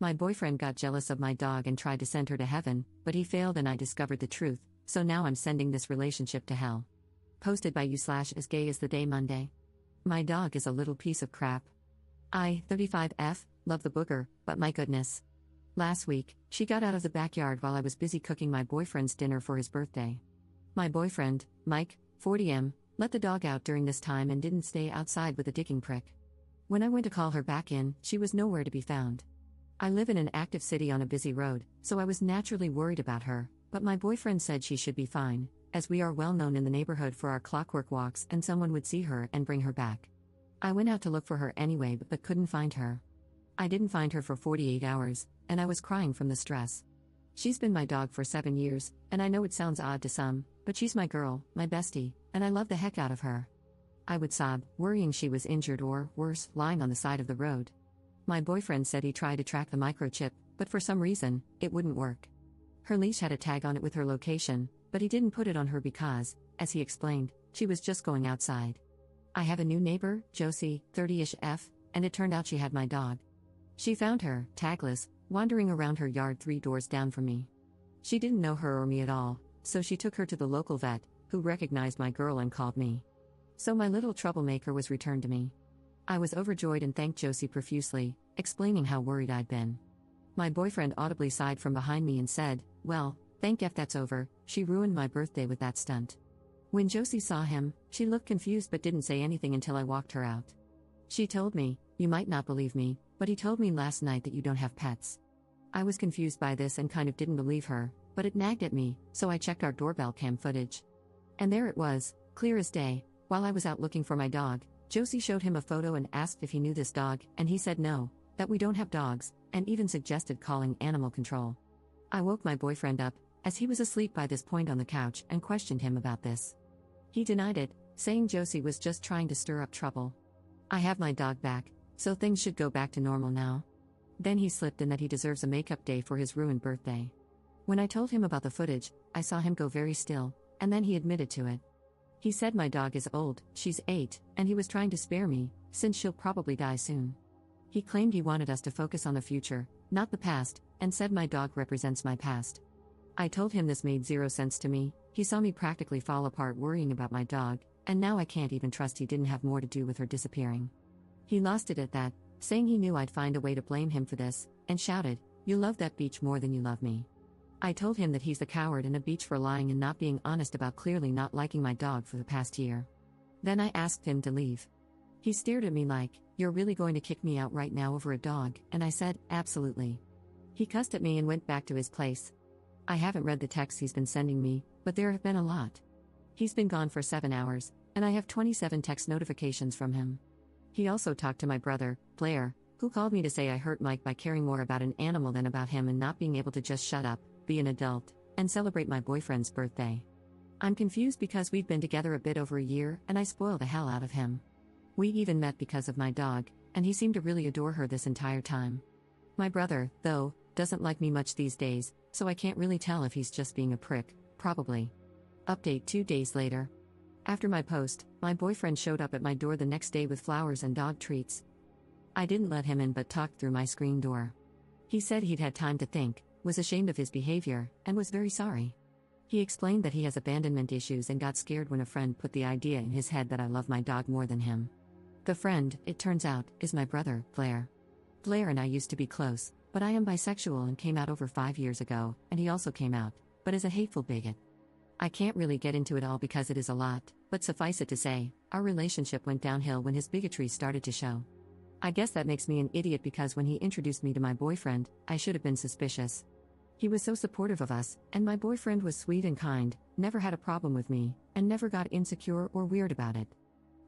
My boyfriend got jealous of my dog and tried to send her to heaven, but he failed and I discovered the truth, so now I'm sending this relationship to hell. Posted by you/as gay as the day Monday. My dog is a little piece of crap. I, 35F, love the booger, but my goodness. Last week, she got out of the backyard while I was busy cooking my boyfriend's dinner for his birthday. My boyfriend, Mike, 40M, let the dog out during this time and didn't stay outside with a digging prick. When I went to call her back in, she was nowhere to be found. I live in an active city on a busy road, so I was naturally worried about her, but my boyfriend said she should be fine, as we are well known in the neighborhood for our clockwork walks and someone would see her and bring her back. I went out to look for her anyway but couldn't find her. I didn't find her for 48 hours, and I was crying from the stress. She's been my dog for 7 years, and I know it sounds odd to some, but she's my girl, my bestie, and I love the heck out of her. I would sob, worrying she was injured or, worse, lying on the side of the road. My boyfriend said he tried to track the microchip, but for some reason, it wouldn't work. Her leash had a tag on it with her location, but he didn't put it on her because, as he explained, she was just going outside. I have a new neighbor, Josie, 30-ish F, and it turned out she had my dog. She found her, tagless, wandering around her yard 3 doors down from me. She didn't know her or me at all, so she took her to the local vet, who recognized my girl and called me. So my little troublemaker was returned to me. I was overjoyed and thanked Josie profusely, explaining how worried I'd been. My boyfriend audibly sighed from behind me and said, "Well, thank F that's over, she ruined my birthday with that stunt." When Josie saw him, she looked confused but didn't say anything until I walked her out. She told me, "You might not believe me, but he told me last night that you don't have pets." I was confused by this and kind of didn't believe her, but it nagged at me, so I checked our doorbell cam footage. And there it was, clear as day. While I was out looking for my dog, Josie showed him a photo and asked if he knew this dog, and he said no, that we don't have dogs, and even suggested calling animal control. I woke my boyfriend up, as he was asleep by this point on the couch, and questioned him about this. He denied it, saying Josie was just trying to stir up trouble. I have my dog back, so things should go back to normal now. Then he slipped in that he deserves a makeup day for his ruined birthday. When I told him about the footage, I saw him go very still, and then he admitted to it. He said my dog is old, she's 8, and he was trying to spare me, since she'll probably die soon. He claimed he wanted us to focus on the future, not the past, and said my dog represents my past. I told him this made 0 sense to me. He saw me practically fall apart worrying about my dog, and now I can't even trust he didn't have more to do with her disappearing. He lost it at that, saying he knew I'd find a way to blame him for this, and shouted, "You love that beach more than you love me." I told him that he's the coward and a beach for lying and not being honest about clearly not liking my dog for the past year. Then I asked him to leave. He stared at me like, "You're really going to kick me out right now over a dog?" And I said, "Absolutely." He cussed at me and went back to his place. I haven't read the texts he's been sending me, but there have been a lot. He's been gone for 7 hours, and I have 27 text notifications from him. He also talked to my brother, Blair, who called me to say I hurt Mike by caring more about an animal than about him and not being able to just shut up, be an adult, and celebrate my boyfriend's birthday. I'm confused because we've been together a bit over a year and I spoil the hell out of him. We even met because of my dog, and he seemed to really adore her this entire time. My brother, though, doesn't like me much these days, so I can't really tell if he's just being a prick, probably. Update 2 days later. After my post, my boyfriend showed up at my door the next day with flowers and dog treats. I didn't let him in but talked through my screen door. He said he'd had time to think, was ashamed of his behavior, and was very sorry. He explained that he has abandonment issues and got scared when a friend put the idea in his head that I love my dog more than him. The friend, it turns out, is my brother, Blair. Blair and I used to be close, but I am bisexual and came out over 5 years ago, and he also came out, but as a hateful bigot. I can't really get into it all because it is a lot, but suffice it to say, our relationship went downhill when his bigotry started to show. I guess that makes me an idiot because when he introduced me to my boyfriend, I should have been suspicious. He was so supportive of us, and my boyfriend was sweet and kind, never had a problem with me, and never got insecure or weird about it.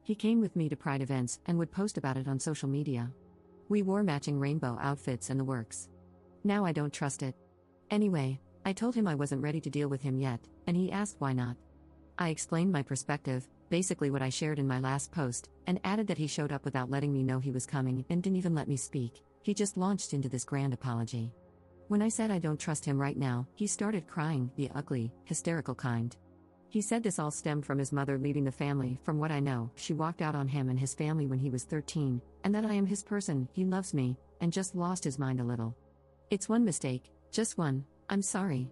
He came with me to Pride events and would post about it on social media. We wore matching rainbow outfits and the works. Now I don't trust it. Anyway, I told him I wasn't ready to deal with him yet, and he asked why not. I explained my perspective, basically what I shared in my last post, and added that he showed up without letting me know he was coming and didn't even let me speak. He just launched into this grand apology. When I said I don't trust him right now, he started crying, the ugly, hysterical kind. He said this all stemmed from his mother leaving the family. From what I know, she walked out on him and his family when he was 13, and that I am his person, he loves me, and just lost his mind a little. It's one mistake, just one, I'm sorry.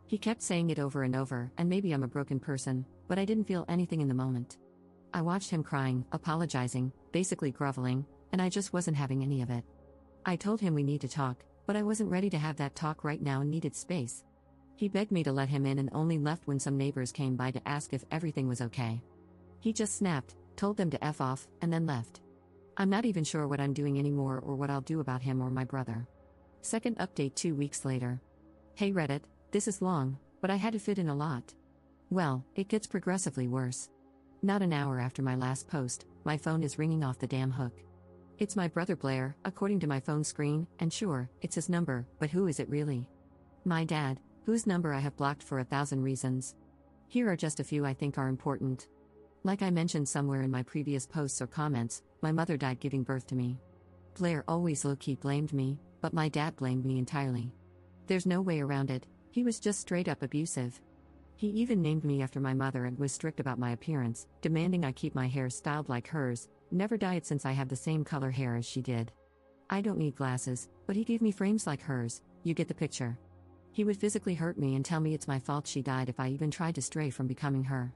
He kept saying it over and over, and maybe I'm a broken person, but I didn't feel anything in the moment. I watched him crying, apologizing, basically groveling, and I just wasn't having any of it. I told him we need to talk, but I wasn't ready to have that talk right now and needed space. He begged me to let him in and only left when some neighbors came by to ask if everything was okay. He just snapped, told them to F off, and then left. I'm not even sure what I'm doing anymore or what I'll do about him or my brother. Second update 2 weeks later. Hey Reddit, this is long, but I had to fit in a lot. Well, it gets progressively worse. Not an hour after my last post, my phone is ringing off the damn hook. It's my brother Blair, according to my phone screen, and sure, it's his number, but who is it really? My dad, whose number I have blocked for 1,000 reasons. Here are just a few I think are important. Like I mentioned somewhere in my previous posts or comments, my mother died giving birth to me. Blair always low-key blamed me, but my dad blamed me entirely. There's no way around it, he was just straight up abusive. He even named me after my mother and was strict about my appearance, demanding I keep my hair styled like hers, never dye it since I have the same color hair as she did. I don't need glasses, but he gave me frames like hers, you get the picture. He would physically hurt me and tell me it's my fault she died if I even tried to stray from becoming her.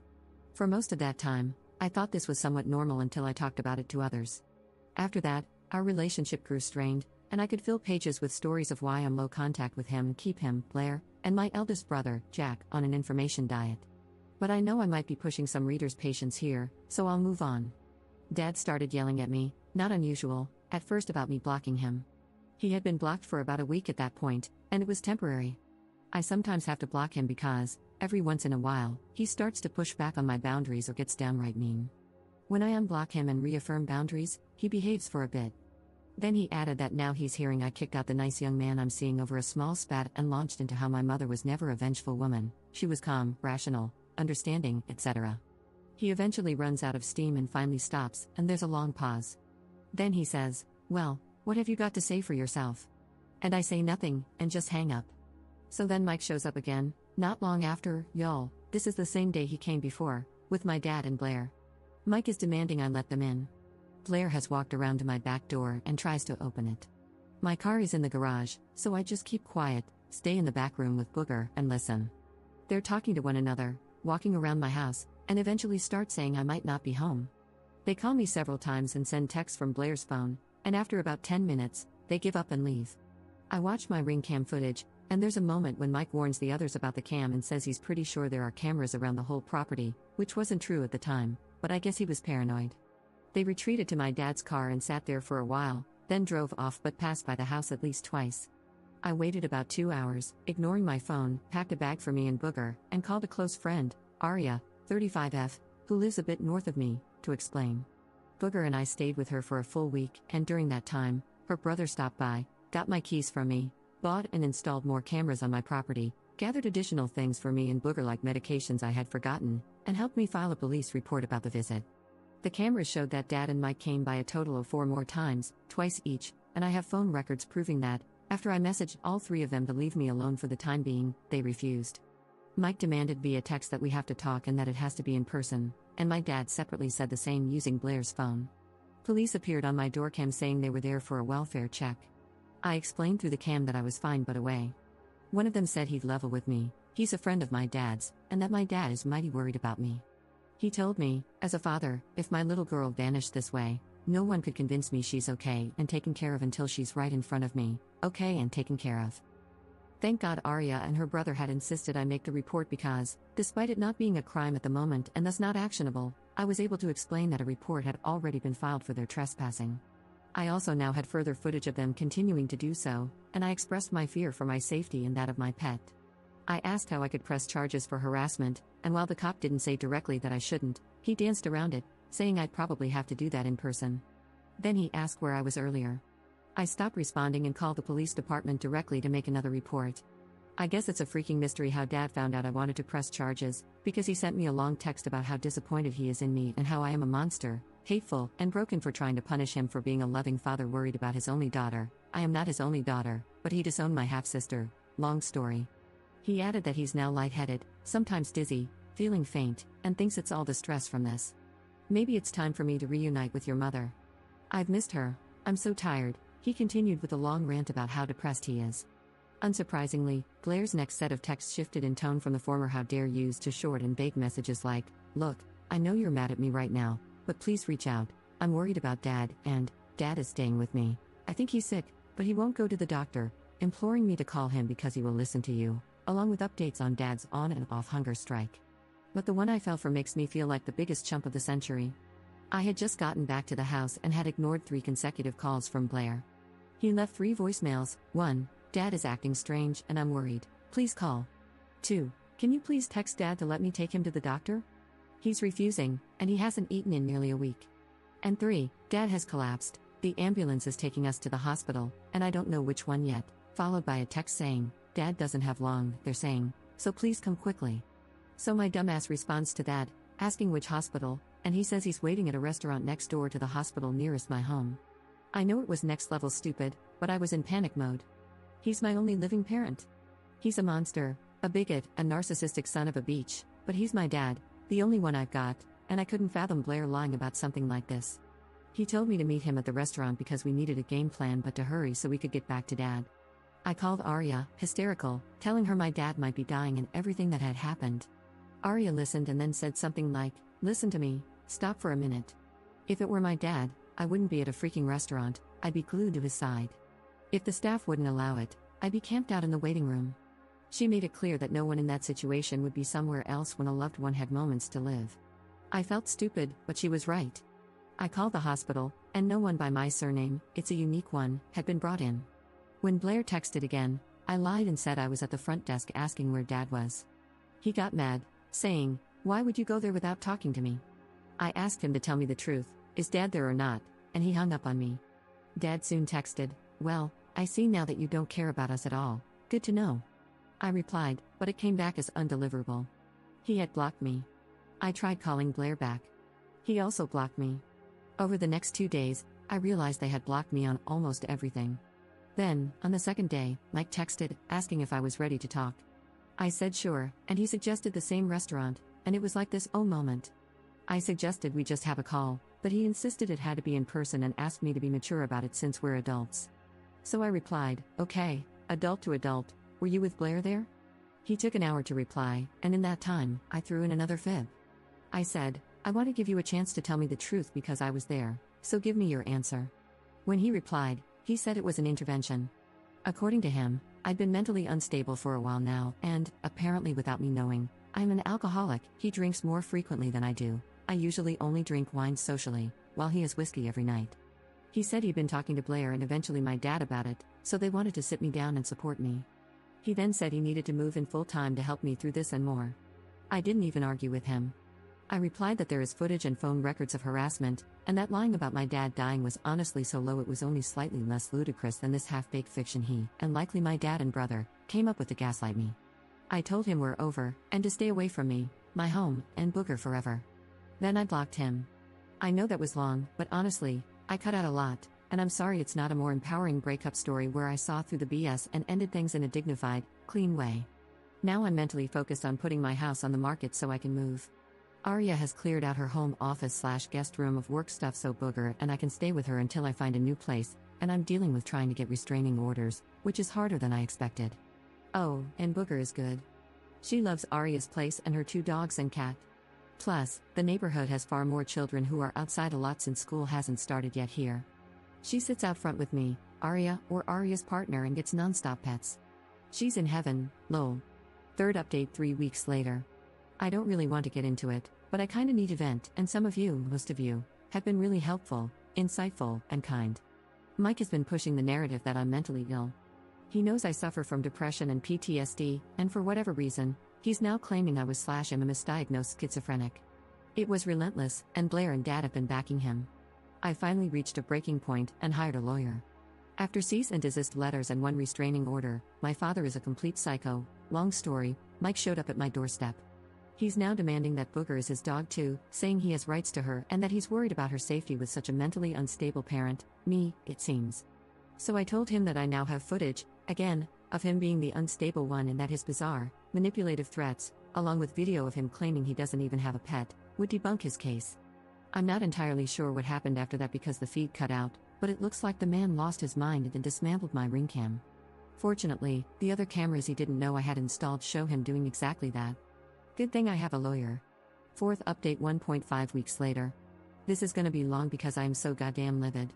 For most of that time, I thought this was somewhat normal until I talked about it to others. After that, our relationship grew strained, and I could fill pages with stories of why I'm low contact with him and keep him, Blair, and my eldest brother, Jack, on an information diet. But I know I might be pushing some readers' patience here, so I'll move on. Dad started yelling at me, not unusual, at first about me blocking him. He had been blocked for about a week at that point, and it was temporary. I sometimes have to block him because, every once in a while, he starts to push back on my boundaries or gets downright mean. When I unblock him and reaffirm boundaries, he behaves for a bit. Then he added that now he's hearing I kicked out the nice young man I'm seeing over a small spat and launched into how my mother was never a vengeful woman, she was calm, rational, understanding, etc. He eventually runs out of steam and finally stops, and there's a long pause. Then he says, "Well, what have you got to say for yourself?" And I say nothing, and just hang up. So then Mike shows up again, not long after, y'all, this is the same day he came before, with my dad and Blair. Mike is demanding I let them in. Blair has walked around to my back door and tries to open it. My car is in the garage, so I just keep quiet, stay in the back room with Booger, and listen. They're talking to one another, walking around my house, and eventually start saying I might not be home. They call me several times and send texts from Blair's phone, and after about 10 minutes, they give up and leave. I watch my Ring cam footage, and there's a moment when Mike warns the others about the cam and says he's pretty sure there are cameras around the whole property, which wasn't true at the time, but I guess he was paranoid. They retreated to my dad's car and sat there for a while, then drove off but passed by the house at least twice. I waited about 2 hours, ignoring my phone, packed a bag for me and Booger, and called a close friend, Aria, 35F, who lives a bit north of me, to explain. Booger and I stayed with her for a full week, and during that time, her brother stopped by, got my keys from me, bought and installed more cameras on my property, gathered additional things for me and Booger like medications I had forgotten, and helped me file a police report about the visit. The cameras showed that Dad and Mike came by a total of 4 more times, twice each, and I have phone records proving that, after I messaged all 3 of them to leave me alone for the time being, they refused. Mike demanded via text that we have to talk and that it has to be in person, and my dad separately said the same using Blair's phone. Police appeared on my door cam saying they were there for a welfare check. I explained through the cam that I was fine but away. One of them said he'd level with me, he's a friend of my dad's, and that my dad is mighty worried about me. He told me, as a father, if my little girl vanished this way, no one could convince me she's okay and taken care of until she's right in front of me, okay and taken care of. Thank God Aria and her brother had insisted I make the report because, despite it not being a crime at the moment and thus not actionable, I was able to explain that a report had already been filed for their trespassing. I also now had further footage of them continuing to do so, and I expressed my fear for my safety and that of my pet. I asked how I could press charges for harassment, and while the cop didn't say directly that I shouldn't, he danced around it, saying I'd probably have to do that in person. Then he asked where I was earlier. I stopped responding and called the police department directly to make another report. I guess it's a freaking mystery how Dad found out I wanted to press charges, because he sent me a long text about how disappointed he is in me and how I am a monster, hateful, and broken for trying to punish him for being a loving father worried about his only daughter. I am not his only daughter, but he disowned my half-sister. Long story. He added that he's now lightheaded, sometimes dizzy, feeling faint, and thinks it's all the stress from this. Maybe it's time for me to reunite with your mother. I've missed her. I'm so tired, he continued with a long rant about how depressed he is. Unsurprisingly, Blair's next set of texts shifted in tone from the former "how dare yous" to short and vague messages like, "Look, I know you're mad at me right now, but please reach out. I'm worried about Dad, and Dad is staying with me. I think he's sick, but he won't go to the doctor," imploring me to call him because he will listen to you, along with updates on Dad's on and off hunger strike. But the one I fell for makes me feel like the biggest chump of the century. I had just gotten back to the house and had ignored 3 consecutive calls from Blair. He left 3 voicemails. 1. Dad is acting strange and I'm worried. Please call. 2. Can you please text Dad to let me take him to the doctor? He's refusing, and he hasn't eaten in nearly a week. And 3. Dad has collapsed. The ambulance is taking us to the hospital, and I don't know which one yet. Followed by a text saying, Dad doesn't have long, they're saying, so please come quickly. So my dumbass responds to that, asking which hospital, and he says he's waiting at a restaurant next door to the hospital nearest my home. I know it was next level stupid, but I was in panic mode. He's my only living parent. He's a monster, a bigot, a narcissistic son of a bitch, but he's my dad, the only one I've got, and I couldn't fathom Blair lying about something like this. He told me to meet him at the restaurant because we needed a game plan but to hurry so we could get back to Dad. I called Arya, hysterical, telling her my dad might be dying and everything that had happened. Arya listened and then said something like, "Listen to me, stop for a minute. If it were my dad, I wouldn't be at a freaking restaurant, I'd be glued to his side. If the staff wouldn't allow it, I'd be camped out in the waiting room." She made it clear that no one in that situation would be somewhere else when a loved one had moments to live. I felt stupid, but she was right. I called the hospital, and no one by my surname, it's a unique one, had been brought in. When Blair texted again, I lied and said I was at the front desk asking where Dad was. He got mad, saying, "Why would you go there without talking to me?" I asked him to tell me the truth, is Dad there or not, and he hung up on me. Dad soon texted, "Well, I see now that you don't care about us at all, good to know." I replied, but it came back as undeliverable. He had blocked me. I tried calling Blair back. He also blocked me. Over the next 2 days, I realized they had blocked me on almost everything. Then, on the second day, Mike texted, asking if I was ready to talk. I said sure, and he suggested the same restaurant, and it was like this oh moment. I suggested we just have a call, but he insisted it had to be in person and asked me to be mature about it since we're adults. So I replied, "Okay, adult to adult, were you with Blair there?" He took an hour to reply, and in that time, I threw in another fib. I said, "I want to give you a chance to tell me the truth because I was there, so give me your answer." When he replied, he said it was an intervention. According to him, I'd been mentally unstable for a while now, and, apparently without me knowing, I'm an alcoholic. He drinks more frequently than I do. I usually only drink wine socially, while he has whiskey every night. He said he'd been talking to Blair and eventually my dad about it, so they wanted to sit me down and support me. He then said he needed to move in full-time to help me through this and more. I didn't even argue with him. I replied that there is footage and phone records of harassment, and that lying about my dad dying was honestly so low it was only slightly less ludicrous than this half-baked fiction he, and likely my dad and brother, came up with to gaslight me. I told him we're over, and to stay away from me, my home, and Booger forever. Then I blocked him. I know that was long, but honestly, I cut out a lot, and I'm sorry it's not a more empowering breakup story where I saw through the BS and ended things in a dignified, clean way. Now I'm mentally focused on putting my house on the market so I can move. Arya has cleared out her home office/guest room of work stuff so Booger and I can stay with her until I find a new place, and I'm dealing with trying to get restraining orders, which is harder than I expected. Oh, and Booger is good. She loves Arya's place and her 2 dogs and cat. Plus, the neighborhood has far more children who are outside a lot since school hasn't started yet here. She sits out front with me, Arya, or Arya's partner and gets non-stop pets. She's in heaven, lol. Third update 3 weeks later. I don't really want to get into it, but I kinda need to vent, and some of you, most of you, have been really helpful, insightful, and kind. Mike has been pushing the narrative that I'm mentally ill. He knows I suffer from depression and PTSD, and for whatever reason, he's now claiming I was/am a misdiagnosed schizophrenic. It was relentless, and Blair and Dad have been backing him. I finally reached a breaking point and hired a lawyer. After cease and desist letters and 1 restraining order, my father is a complete psycho. Long story, Mike showed up at my doorstep. He's now demanding that Booger is his dog too, saying he has rights to her and that he's worried about her safety with such a mentally unstable parent, me, it seems. So I told him that I now have footage, again, of him being the unstable one and that his bizarre, manipulative threats, along with video of him claiming he doesn't even have a pet, would debunk his case. I'm not entirely sure what happened after that because the feed cut out, but it looks like the man lost his mind and dismantled my ring cam. Fortunately, the other cameras he didn't know I had installed show him doing exactly that. Good thing I have a lawyer. Fourth update 1.5 weeks later. This is gonna be long because I am so goddamn livid.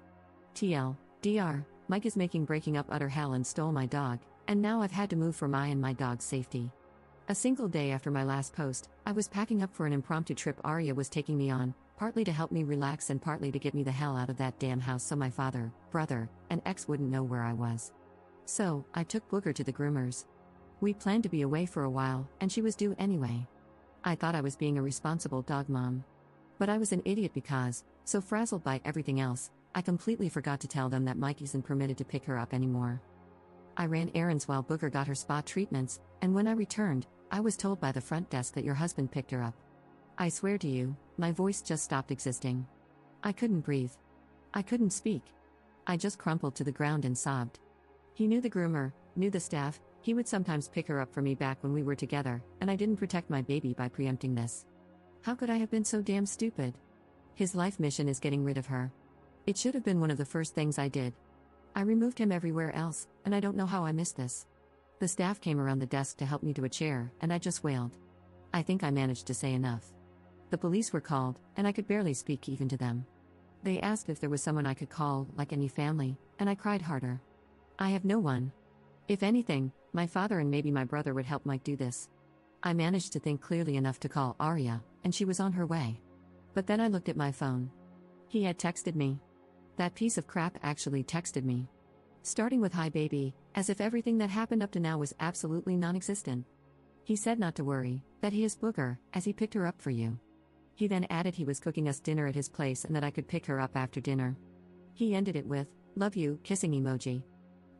TL, DR, Mike is making breaking up utter hell and stole my dog, and now I've had to move for my and my dog's safety. A single day after my last post, I was packing up for an impromptu trip Arya was taking me on, partly to help me relax and partly to get me the hell out of that damn house so my father, brother, and ex wouldn't know where I was. So, I took Booger to the groomers. We planned to be away for a while, and she was due anyway. I thought I was being a responsible dog mom. But I was an idiot because, so frazzled by everything else, I completely forgot to tell them that Mike isn't permitted to pick her up anymore. I ran errands while Booger got her spa treatments, and when I returned, I was told by the front desk that your husband picked her up. I swear to you, my voice just stopped existing. I couldn't breathe. I couldn't speak. I just crumpled to the ground and sobbed. He knew the groomer, knew the staff, he would sometimes pick her up for me back when we were together, and I didn't protect my baby by preempting this. How could I have been so damn stupid? His life mission is getting rid of her. It should have been one of the first things I did. I removed him everywhere else, and I don't know how I missed this. The staff came around the desk to help me to a chair, and I just wailed. I think I managed to say enough. The police were called, and I could barely speak even to them. They asked if there was someone I could call, like any family, and I cried harder. I have no one. If anything, my father and maybe my brother would help Mike do this. I managed to think clearly enough to call Arya, and she was on her way. But then I looked at my phone. He had texted me. That piece of crap actually texted me. Starting with "Hi baby," as if everything that happened up to now was absolutely non-existent. He said not to worry, that he is Booger, as he picked her up for you. He then added he was cooking us dinner at his place and that I could pick her up after dinner. He ended it with, "Love you," kissing emoji.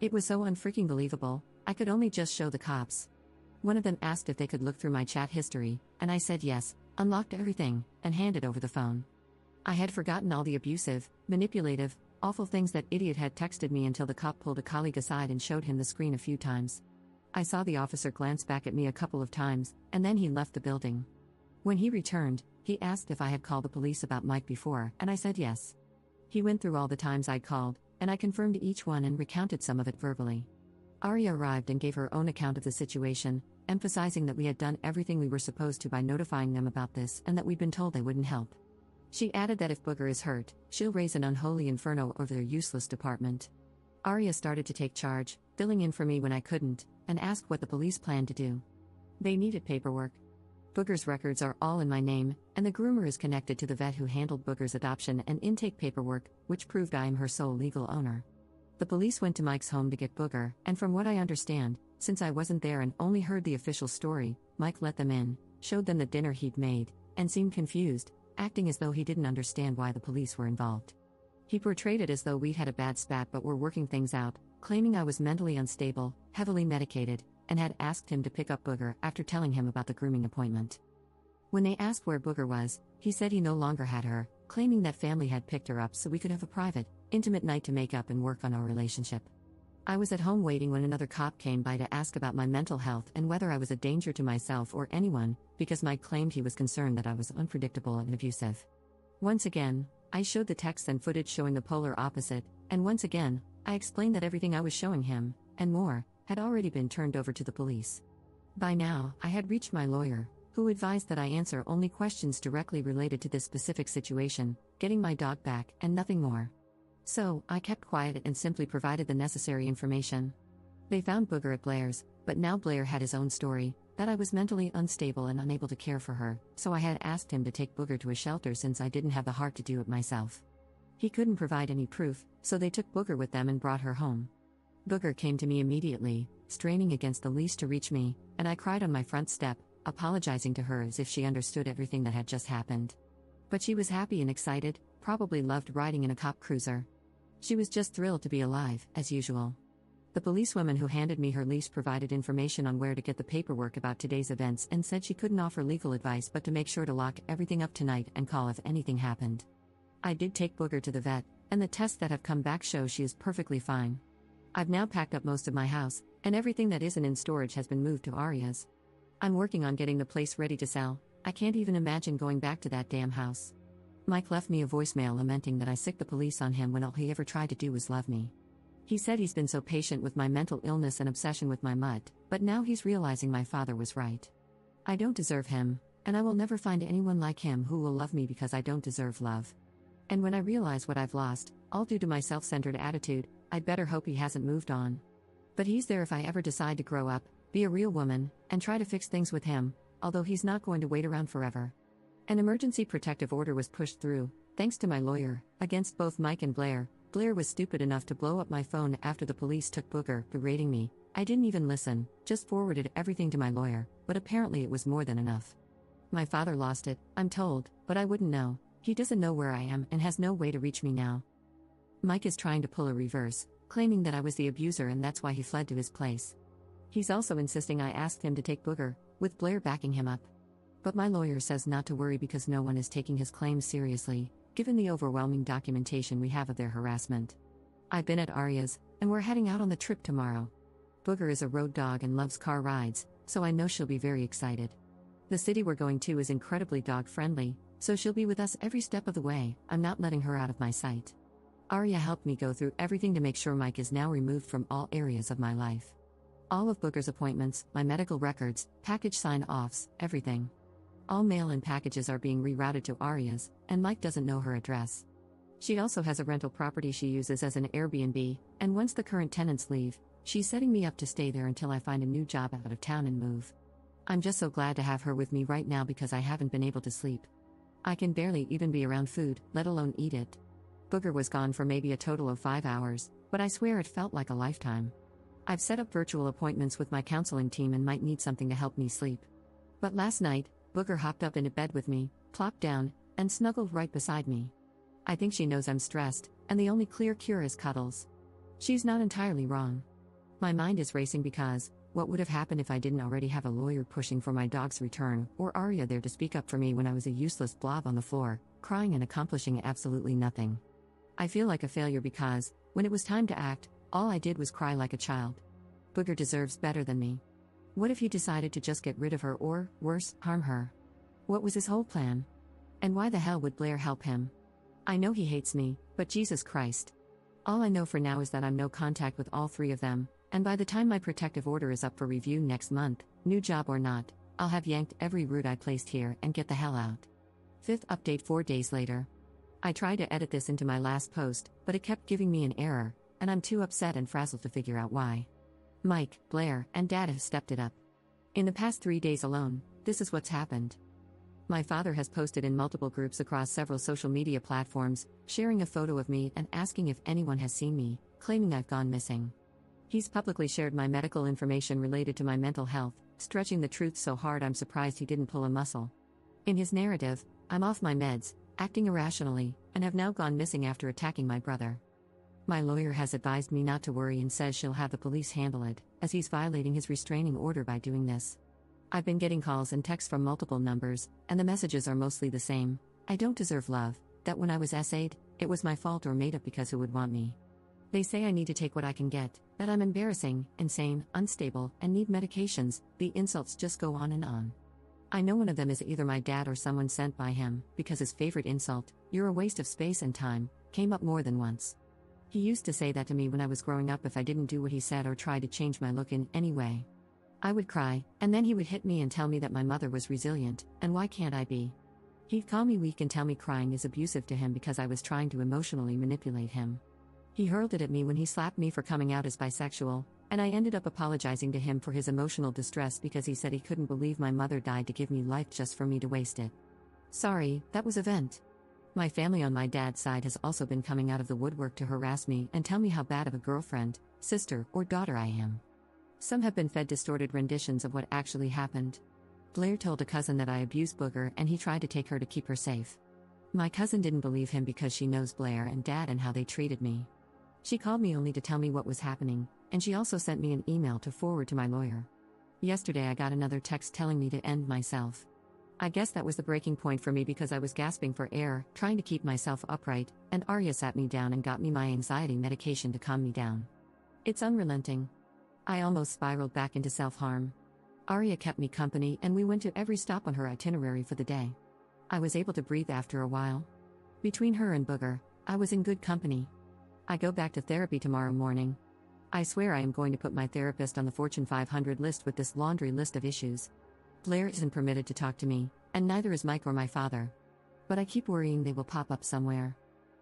It was so unfreaking believable, I could only just show the cops. One of them asked if they could look through my chat history, and I said yes, unlocked everything, and handed over the phone. I had forgotten all the abusive, manipulative, awful things that idiot had texted me until the cop pulled a colleague aside and showed him the screen a few times. I saw the officer glance back at me a couple of times, and then he left the building. When he returned, he asked if I had called the police about Mike before, and I said yes. He went through all the times I'd called, and I confirmed each one and recounted some of it verbally. Arya arrived and gave her own account of the situation, emphasizing that we had done everything we were supposed to by notifying them about this and that we'd been told they wouldn't help. She added that if Booger is hurt, she'll raise an unholy inferno over their useless department. Arya started to take charge, filling in for me when I couldn't, and asked what the police planned to do. They needed paperwork. Booger's records are all in my name, and the groomer is connected to the vet who handled Booger's adoption and intake paperwork, which proved I am her sole legal owner. The police went to Mike's home to get Booger, and from what I understand, since I wasn't there and only heard the official story, Mike let them in, showed them the dinner he'd made, and seemed confused, acting as though he didn't understand why the police were involved. He portrayed it as though we'd had a bad spat but were working things out, claiming I was mentally unstable, heavily medicated, and had asked him to pick up Booger after telling him about the grooming appointment. When they asked where Booger was, he said he no longer had her, claiming that family had picked her up so we could have a private, intimate night to make up and work on our relationship. I was at home waiting when another cop came by to ask about my mental health and whether I was a danger to myself or anyone, because Mike claimed he was concerned that I was unpredictable and abusive. Once again, I showed the texts and footage showing the polar opposite, and once again, I explained that everything I was showing him, and more, had already been turned over to the police. By now, I had reached my lawyer, who advised that I answer only questions directly related to this specific situation, getting my dog back, and nothing more. So, I kept quiet and simply provided the necessary information. They found Booger at Blair's, but now Blair had his own story, that I was mentally unstable and unable to care for her, so I had asked him to take Booger to a shelter since I didn't have the heart to do it myself. He couldn't provide any proof, so they took Booger with them and brought her home. Booger came to me immediately, straining against the leash to reach me, and I cried on my front step, apologizing to her as if she understood everything that had just happened. But she was happy and excited, probably loved riding in a cop cruiser. She was just thrilled to be alive, as usual. The policewoman who handed me her lease provided information on where to get the paperwork about today's events and said she couldn't offer legal advice but to make sure to lock everything up tonight and call if anything happened. I did take Booger to the vet, and the tests that have come back show she is perfectly fine. I've now packed up most of my house, and everything that isn't in storage has been moved to Arya's. I'm working on getting the place ready to sell. I can't even imagine going back to that damn house. Mike left me a voicemail lamenting that I sicked the police on him when all he ever tried to do was love me. He said he's been so patient with my mental illness and obsession with my mutt, but now he's realizing my father was right. I don't deserve him, and I will never find anyone like him who will love me because I don't deserve love. And when I realize what I've lost, all due to my self-centered attitude, I'd better hope he hasn't moved on. But he's there if I ever decide to grow up, be a real woman, and try to fix things with him, although he's not going to wait around forever. An emergency protective order was pushed through, thanks to my lawyer, against both Mike and Blair. Blair was stupid enough to blow up my phone after the police took Booger, berating me. I didn't even listen, just forwarded everything to my lawyer, but apparently it was more than enough. My father lost it, I'm told, but I wouldn't know. He doesn't know where I am and has no way to reach me now. Mike is trying to pull a reverse, claiming that I was the abuser and that's why he fled to his place. He's also insisting I asked him to take Booger, with Blair backing him up. But my lawyer says not to worry because no one is taking his claims seriously, given the overwhelming documentation we have of their harassment. I've been at Arya's, and we're heading out on the trip tomorrow. Booger is a road dog and loves car rides, so I know she'll be very excited. The city we're going to is incredibly dog-friendly, so she'll be with us every step of the way. I'm not letting her out of my sight. Arya helped me go through everything to make sure Mike is now removed from all areas of my life. All of Booger's appointments, my medical records, package sign-offs, everything. All mail-in packages are being rerouted to Arya's, and Mike doesn't know her address. She also has a rental property she uses as an Airbnb, and once the current tenants leave, she's setting me up to stay there until I find a new job out of town and move. I'm just so glad to have her with me right now because I haven't been able to sleep. I can barely even be around food, let alone eat it. Booger was gone for maybe a total of 5 hours, but I swear it felt like a lifetime. I've set up virtual appointments with my counseling team and might need something to help me sleep. But last night, Booger hopped up into bed with me, plopped down, and snuggled right beside me. I think she knows I'm stressed, and the only clear cure is cuddles. She's not entirely wrong. My mind is racing because, what would have happened if I didn't already have a lawyer pushing for my dog's return, or Arya there to speak up for me when I was a useless blob on the floor, crying and accomplishing absolutely nothing? I feel like a failure because, when it was time to act, all I did was cry like a child. Booger deserves better than me. What if he decided to just get rid of her or, worse, harm her? What was his whole plan? And why the hell would Blair help him? I know he hates me, but Jesus Christ. All I know for now is that I'm no contact with all three of them, and by the time my protective order is up for review next month, new job or not, I'll have yanked every root I placed here and get the hell out. 5th update 4 days later. I tried to edit this into my last post, but it kept giving me an error, and I'm too upset and frazzled to figure out why. Mike, Blair, and Dad have stepped it up. In the past 3 days alone, this is what's happened. My father has posted in multiple groups across several social media platforms, sharing a photo of me and asking if anyone has seen me, claiming I've gone missing. He's publicly shared my medical information related to my mental health, stretching the truth so hard I'm surprised he didn't pull a muscle. In his narrative, I'm off my meds, acting irrationally, and have now gone missing after attacking my brother. My lawyer has advised me not to worry and says she'll have the police handle it, as he's violating his restraining order by doing this. I've been getting calls and texts from multiple numbers, and the messages are mostly the same. I don't deserve love, that when I was SA'd, it was my fault or made up because who would want me. They say I need to take what I can get, that I'm embarrassing, insane, unstable, and need medications. The insults just go on and on. I know one of them is either my dad or someone sent by him, because his favorite insult, "You're a waste of space and time," came up more than once. He used to say that to me when I was growing up if I didn't do what he said or try to change my look in any way. I would cry, and then he would hit me and tell me that my mother was resilient, and why can't I be? He'd call me weak and tell me crying is abusive to him because I was trying to emotionally manipulate him. He hurled it at me when he slapped me for coming out as bisexual, and I ended up apologizing to him for his emotional distress because he said he couldn't believe my mother died to give me life just for me to waste it. Sorry, that was a vent. My family on my dad's side has also been coming out of the woodwork to harass me and tell me how bad of a girlfriend, sister, or daughter I am. Some have been fed distorted renditions of what actually happened. Blair told a cousin that I abused Booger and he tried to take her to keep her safe. My cousin didn't believe him because she knows Blair and Dad and how they treated me. She called me only to tell me what was happening, and she also sent me an email to forward to my lawyer. Yesterday I got another text telling me to end myself. I guess that was the breaking point for me because I was gasping for air, trying to keep myself upright, and Arya sat me down and got me my anxiety medication to calm me down. It's unrelenting. I almost spiraled back into self-harm. Arya kept me company and we went to every stop on her itinerary for the day. I was able to breathe after a while. Between her and Booger, I was in good company. I go back to therapy tomorrow morning. I swear I am going to put my therapist on the Fortune 500 list with this laundry list of issues. Blair isn't permitted to talk to me, and neither is Mike or my father. But I keep worrying they will pop up somewhere.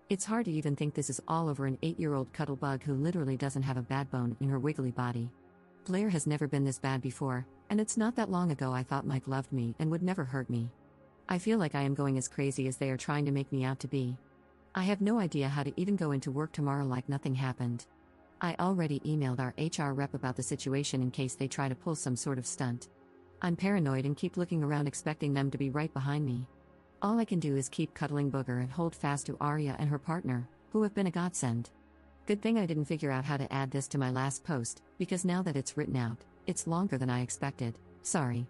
It's hard to even think this is all over an 8-year-old cuddlebug who literally doesn't have a bad bone in her wiggly body. Blair has never been this bad before, and it's not that long ago I thought Mike loved me and would never hurt me. I feel like I am going as crazy as they are trying to make me out to be. I have no idea how to even go into work tomorrow like nothing happened. I already emailed our HR rep about the situation in case they try to pull some sort of stunt. I'm paranoid and keep looking around expecting them to be right behind me. All I can do is keep cuddling Booger and hold fast to Arya and her partner, who have been a godsend. Good thing I didn't figure out how to add this to my last post, because now that it's written out, it's longer than I expected. Sorry.